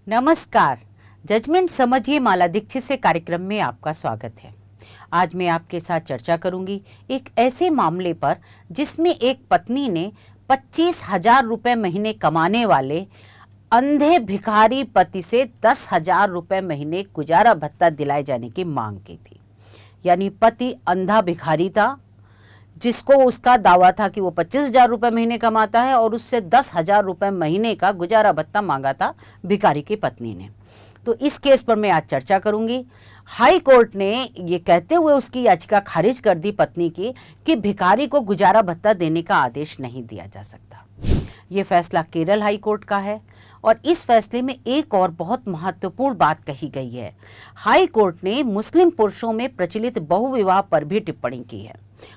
नमस्कार। जजमेंट समझिए माला दीक्षित से कार्यक्रम में आपका स्वागत है। आज मैं आपके साथ चर्चा करूंगी एक ऐसे मामले पर जिसमें एक पत्नी ने 25,000 रुपए महीने कमाने वाले अंधे भिखारी पति से 10,000 रुपए महीने गुजारा भत्ता दिलाए जाने की मांग की थी। यानी पति अंधा भिखारी था जिसको उसका दावा था कि वो 25,000 रुपए महीने कमाता है और उससे 10,000 रुपए महीने का गुजारा भत्ता मांगा था भिखारी की पत्नी ने। तो इस केस पर मैं आज चर्चा करूंगी। हाई कोर्ट ने ये कहते हुए उसकी याचिका खारिज कर दी पत्नी की कि भिखारी को गुजारा भत्ता देने का आदेश नहीं दिया जा सकता। ये फैसला केरल हाई कोर्ट का है और इस फैसले में एक और बहुत महत्वपूर्ण बात कही गई है। हाई कोर्ट ने मुस्लिम पुरुषों में प्रचलित बहुविवाह पर भी टिप्पणी की है।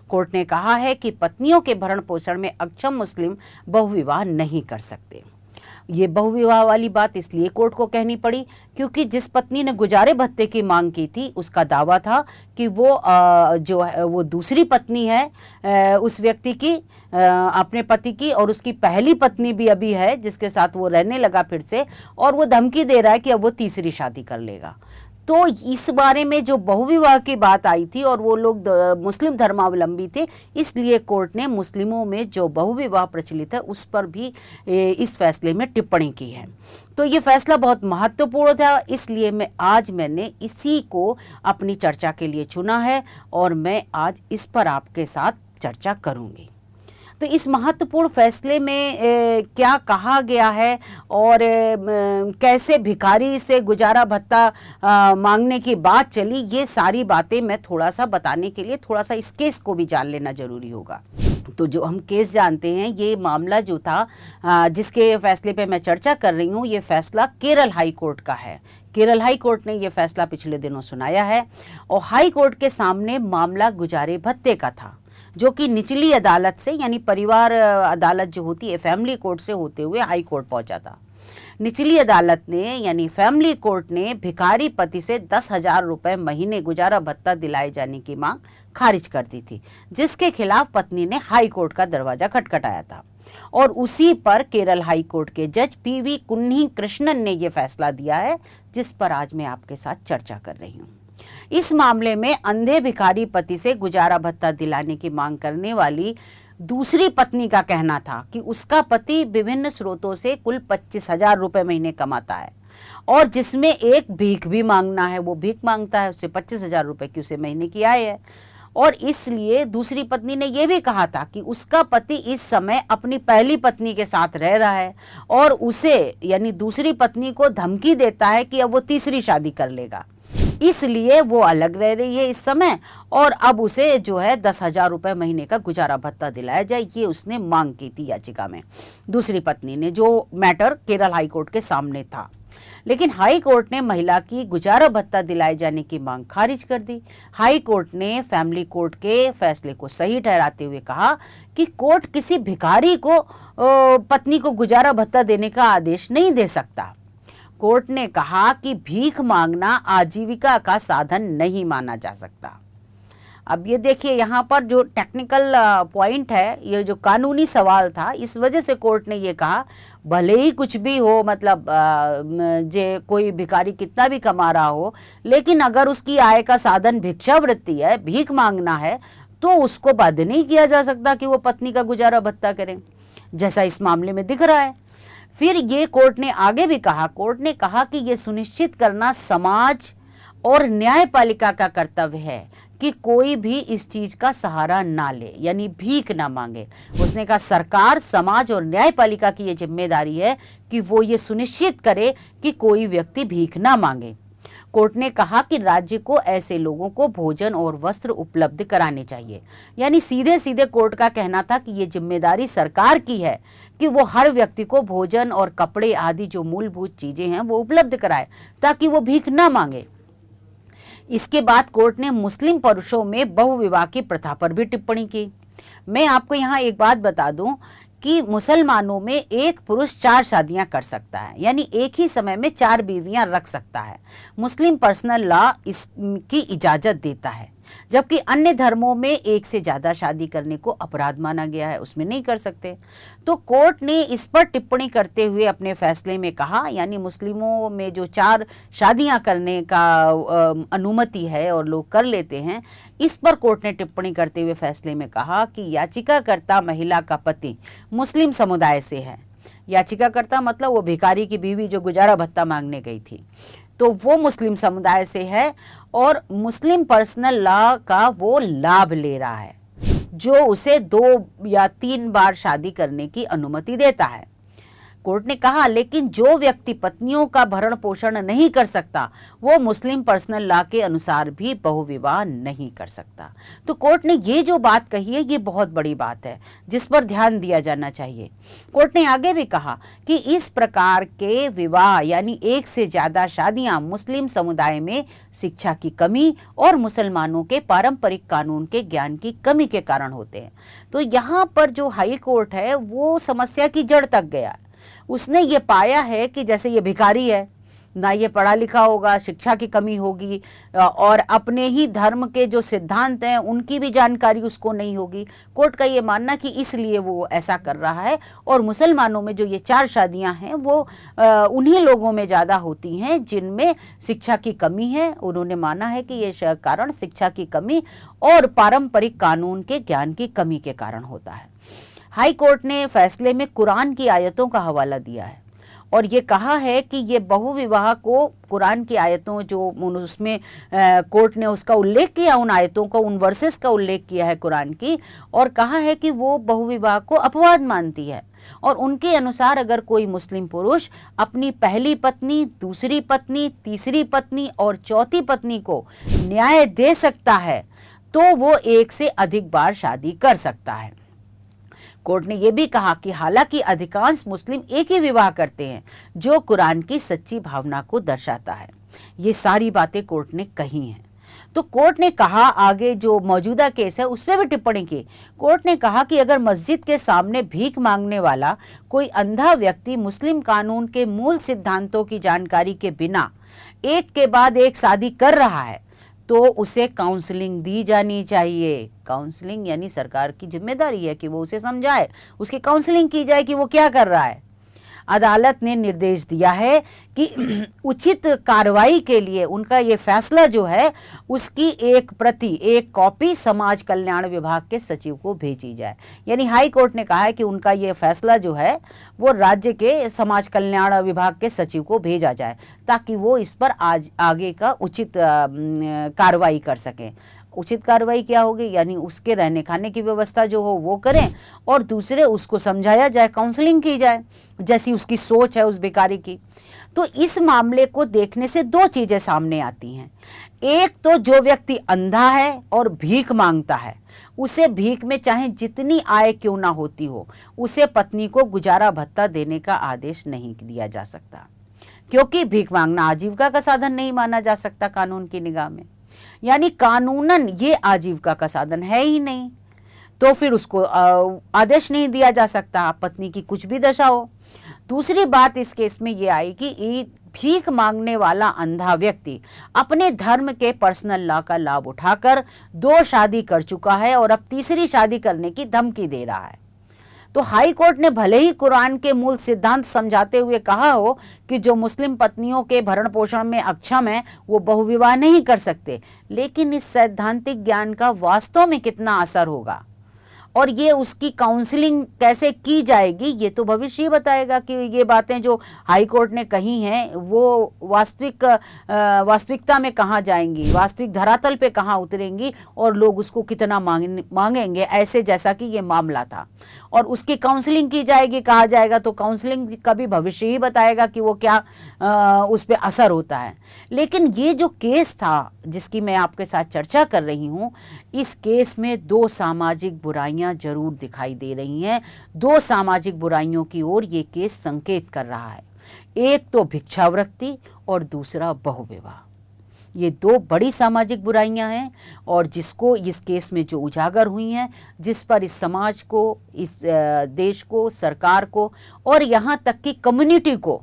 कोर्ट ने कहा है कि पत्नियों के भरण पोषण में अक्षम मुस्लिम बहुविवाह नहीं कर सकते। ये बहुविवाह वाली बात इसलिए कोर्ट को कहनी पड़ी क्योंकि जिस पत्नी ने गुजारे भत्ते की मांग की थी उसका दावा था कि वो दूसरी पत्नी है उस व्यक्ति की, अपने पति की, और उसकी पहली पत्नी भी अभी है जिसके साथ वो रहने लगा फिर से, और वो धमकी दे रहा है कि अब वो तीसरी शादी कर लेगा। तो इस बारे में जो बहुविवाह की बात आई थी और वो लोग मुस्लिम धर्मावलंबी थे, इसलिए कोर्ट ने मुस्लिमों में जो बहुविवाह प्रचलित है उस पर भी इस फैसले में टिप्पणी की है। तो ये फैसला बहुत महत्वपूर्ण था, इसलिए मैंने इसी को अपनी चर्चा के लिए चुना है और मैं आज इस पर आपके साथ चर्चा करूंगी। तो इस महत्वपूर्ण फैसले में क्या कहा गया है और कैसे भिखारी से गुजारा भत्ता मांगने की बात चली, ये सारी बातें मैं थोड़ा सा बताने के लिए थोड़ा सा इस केस को भी जान लेना जरूरी होगा। तो जो हम केस जानते हैं, ये मामला जो था जिसके फैसले पे मैं चर्चा कर रही हूँ, ये फैसला केरल हाई कोर्ट का है। केरल हाई कोर्ट ने ये फैसला पिछले दिनों सुनाया है और हाई कोर्ट के सामने मामला गुजारे भत्ते का था जो कि निचली अदालत से, यानी परिवार अदालत जो होती है फैमिली कोर्ट से होते हुए हाई कोर्ट पहुंचा था। निचली अदालत ने यानी फैमिली कोर्ट ने भिखारी पति से 10,000 रुपए महीने गुजारा भत्ता दिलाए जाने की मांग खारिज कर दी थी, जिसके खिलाफ पत्नी ने हाई कोर्ट का दरवाजा खटखटाया था। और उसी पर केरल हाई कोर्ट के जज पीवी कुन्नी कृष्णन ने यह फैसला दिया है जिस पर आज मैं आपके साथ चर्चा कर रही हूँ। इस मामले में अंधे भिखारी पति से गुजारा भत्ता दिलाने की मांग करने वाली दूसरी पत्नी का कहना था कि उसका पति विभिन्न स्रोतों से कुल 25,000 रुपए महीने कमाता है और जिसमें एक भीख भी मांगना है, वो भीख मांगता है, उससे 25,000 रुपए की उसे महीने की आय है। और इसलिए दूसरी पत्नी ने यह भी कहा था कि उसका पति इस समय अपनी पहली पत्नी के साथ रह रहा है और उसे यानी दूसरी पत्नी को धमकी देता है कि अब वो तीसरी शादी कर लेगा, इसलिए वो अलग रह रही है इस समय और अब उसे जो है 10,000 रुपए महीने का गुजारा भत्ता दिलाया जाए, ये उसने मांग की थी याचिका में दूसरी पत्नी ने, जो मैटर केरल हाई कोर्ट के सामने था। लेकिन हाई कोर्ट ने महिला की गुजारा भत्ता दिलाए जाने की मांग खारिज कर दी। हाई कोर्ट ने फैमिली कोर्ट के फैसले को सही ठहराते हुए कहा कि कोर्ट किसी भिखारी को पत्नी को गुजारा भत्ता देने का आदेश नहीं दे सकता। कोर्ट ने कहा कि भीख मांगना आजीविका का साधन नहीं माना जा सकता। अब ये देखिए, यहाँ पर जो टेक्निकल पॉइंट है, ये जो कानूनी सवाल था, इस वजह से कोर्ट ने ये कहा भले ही कुछ भी हो, मतलब कोई भिखारी कितना भी कमा रहा हो, लेकिन अगर उसकी आय का साधन भिक्षावृत्ति है, भीख मांगना है, तो उसको बाध्य नहीं किया जा सकता कि वो पत्नी का गुजारा भत्ता करें, जैसा इस मामले में दिख रहा है। फिर ये कोर्ट ने आगे भी कहा, कोर्ट ने कहा कि ये सुनिश्चित करना समाज और न्यायपालिका का कर्तव्य है कि कोई भी इस चीज का सहारा ना ले, यानी भीख ना मांगे। उसने कहा सरकार, समाज और न्यायपालिका की ये जिम्मेदारी है कि वो ये सुनिश्चित करे कि कोई व्यक्ति भीख ना मांगे। कोर्ट ने कहा कि राज्य को ऐसे लोगों को भोजन और वस्त्र उपलब्ध कराने चाहिए, यानी सीधे सीधे कोर्ट का कहना था कि ये जिम्मेदारी सरकार की है कि वो हर व्यक्ति को भोजन और कपड़े आदि जो मूलभूत चीजें हैं वो उपलब्ध कराए ताकि वो भीख ना मांगे। इसके बाद कोर्ट ने मुस्लिम पुरुषों में बहुविवाह की प्रथा पर भी टिप्पणी की। मैं आपको यहाँ एक बात बता दूं कि मुसलमानों में एक पुरुष 4 शादियां कर सकता है, यानी एक ही समय में 4 बीवियां रख सकता है। मुस्लिम पर्सनल लॉ इसकी इजाजत देता है। जबकि अन्य धर्मों में एक से ज़्यादा शादी करने को अपराध माना गया है, उसमें नहीं कर सकते। तो कोर्ट ने इस पर टिप्पणी करते हुए अपने फैसले में कहा, यानी मुस्लिमों में जो 4 शादियां करने का अनुमति है और लोग कर लेते हैं, इस पर कोर्ट ने टिप्पणी करते हुए फैसले में कहा कि याचिकाकर्ता महिला का पति मुस्लिम समुदाय से है। याचिकाकर्ता मतलब वो भिखारी की बीवी जो गुजारा भत्ता मांगने गई थी, तो वो मुस्लिम समुदाय से है और मुस्लिम पर्सनल लॉ का वो लाभ ले रहा है, जो उसे 2 या 3 बार शादी करने की अनुमति देता है। कोर्ट ने कहा, लेकिन जो व्यक्ति पत्नियों का भरण पोषण नहीं कर सकता, वो मुस्लिम पर्सनल लॉ के अनुसार भी बहुविवाह नहीं कर सकता। तो कोर्ट ने ये जो बात कही है, ये बहुत बड़ी बात है जिस पर ध्यान दिया जाना चाहिए। कोर्ट ने आगे भी कहा कि इस प्रकार के विवाह यानी एक से ज्यादा शादियां मुस्लिम समुदाय में शिक्षा की कमी और मुसलमानों के पारंपरिक कानून के ज्ञान की कमी के कारण होते हैं। तो यहाँ पर जो हाई कोर्ट है वो समस्या की जड़ तक गया। उसने ये पाया है कि जैसे ये भिखारी है, ना ये पढ़ा लिखा होगा, शिक्षा की कमी होगी और अपने ही धर्म के जो सिद्धांत हैं उनकी भी जानकारी उसको नहीं होगी। कोर्ट का ये मानना कि इसलिए वो ऐसा कर रहा है। और मुसलमानों में जो ये 4 शादियां हैं वो उन्हीं लोगों में ज़्यादा होती हैं जिनमें शिक्षा की कमी है। उन्होंने माना है कि ये कारण शिक्षा की कमी और पारंपरिक कानून के ज्ञान की कमी के कारण होता है। हाई कोर्ट ने फैसले में कुरान की आयतों का हवाला दिया है और ये कहा है कि ये बहुविवाह को कुरान की आयतों जो उसमें कोर्ट ने उसका उल्लेख किया, उन आयतों का, उन वर्सेस का उल्लेख किया है कुरान की, और कहा है कि वो बहुविवाह को अपवाद मानती है। और उनके अनुसार अगर कोई मुस्लिम पुरुष अपनी पहली पत्नी, दूसरी पत्नी, तीसरी पत्नी और चौथी पत्नी को न्याय दे सकता है तो वो एक से अधिक बार शादी कर सकता है। कोर्ट ने यह भी कहा कि हालांकि अधिकांश मुस्लिम एक ही विवाह करते हैं, जो कुरान की सच्ची भावना को दर्शाता है। ये सारी बातें कोर्ट ने कही हैं। तो कोर्ट ने कहा, आगे जो मौजूदा केस है उस पर भी टिप्पणी की। कोर्ट ने कहा कि अगर मस्जिद के सामने भीख मांगने वाला कोई अंधा व्यक्ति मुस्लिम कानून के मूल सिद्धांतों की जानकारी के बिना एक के बाद एक शादी कर रहा है तो उसे काउंसलिंग दी जानी चाहिए। काउंसलिंग यानी सरकार की जिम्मेदारी है कि वो उसे समझाए, उसकी काउंसलिंग की जाए कि वो क्या कर रहा है। अदालत ने निर्देश दिया है कि उचित कार्रवाई के लिए उनका ये फैसला जो है उसकी एक प्रति, एक कॉपी समाज कल्याण विभाग के सचिव को भेजी जाए। यानी हाई कोर्ट ने कहा है कि उनका ये फैसला जो है वो राज्य के समाज कल्याण विभाग के सचिव को भेजा जाए ताकि वो इस पर आज आगे का उचित कार्रवाई कर सकें। उचित कार्रवाई क्या होगी, यानी उसके रहने खाने की व्यवस्था जो हो वो करें और दूसरे उसको समझाया जाए, काउंसलिंग की जाए जैसी उसकी सोच है उस भिखारी की। तो इस मामले को देखने से 2 चीजें सामने आती हैं। एक तो जो व्यक्ति अंधा है और भीख मांगता है, उसे भीख में चाहे जितनी आय क्यों ना होती हो, उसे पत्नी को गुजारा भत्ता देने का आदेश नहीं दिया जा सकता, क्योंकि भीख मांगना आजीविका का साधन नहीं माना जा सकता कानून की निगाह में। यानी कानूनन ये आजीविका का साधन है ही नहीं, तो फिर उसको आदेश नहीं दिया जा सकता, पत्नी की कुछ भी दशा हो। दूसरी बात इस केस में ये आई कि भीख मांगने वाला अंधा व्यक्ति अपने धर्म के पर्सनल लॉ का लाभ उठाकर 2 शादी कर चुका है और अब तीसरी शादी करने की धमकी दे रहा है। तो हाई कोर्ट ने भले ही कुरान के मूल सिद्धांत समझाते हुए कहा हो कि जो मुस्लिम पत्नियों के भरण पोषण में अक्षम है वो बहुविवाह नहीं कर सकते, लेकिन इस सैद्धांतिक ज्ञान का वास्तव में कितना असर होगा और ये उसकी काउंसलिंग कैसे की जाएगी, ये तो भविष्य ही बताएगा कि ये बातें जो हाई कोर्ट ने कही हैं वो वास्तविकता में कहाँ जाएंगी, वास्तविक धरातल पे कहाँ उतरेंगी और लोग उसको कितना मांगेंगे, ऐसे जैसा कि ये मामला था। और उसकी काउंसलिंग की जाएगी, कहा जाएगा, तो काउंसलिंग का भी भविष्य ही बताएगा कि वो क्या उस पर असर होता है। लेकिन ये जो केस था जिसकी मैं आपके साथ चर्चा कर रही हूँ, इस केस में 2 सामाजिक बुराइयां जरूर दिखाई दे रही हैं। 2 सामाजिक बुराइयों की ओर ये केस संकेत कर रहा है। एक तो भिक्षावृत्ति और दूसरा बहुविवाह। ये 2 बड़ी सामाजिक बुराइयां हैं और जिसको इस केस में जो उजागर हुई हैं, जिस पर इस समाज को, इस देश को, सरकार को और यहाँ तक कि कम्युनिटी को,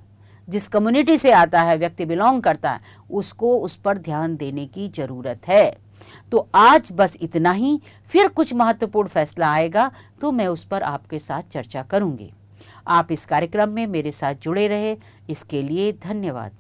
जिस कम्युनिटी से आता है व्यक्ति, बिलोंग करता है, उसको उस पर ध्यान देने की जरूरत है। तो आज बस इतना ही। फिर कुछ महत्वपूर्ण फैसला आएगा तो मैं उस पर आपके साथ चर्चा करूंगी। आप इस कार्यक्रम में मेरे साथ जुड़े रहे, इसके लिए धन्यवाद।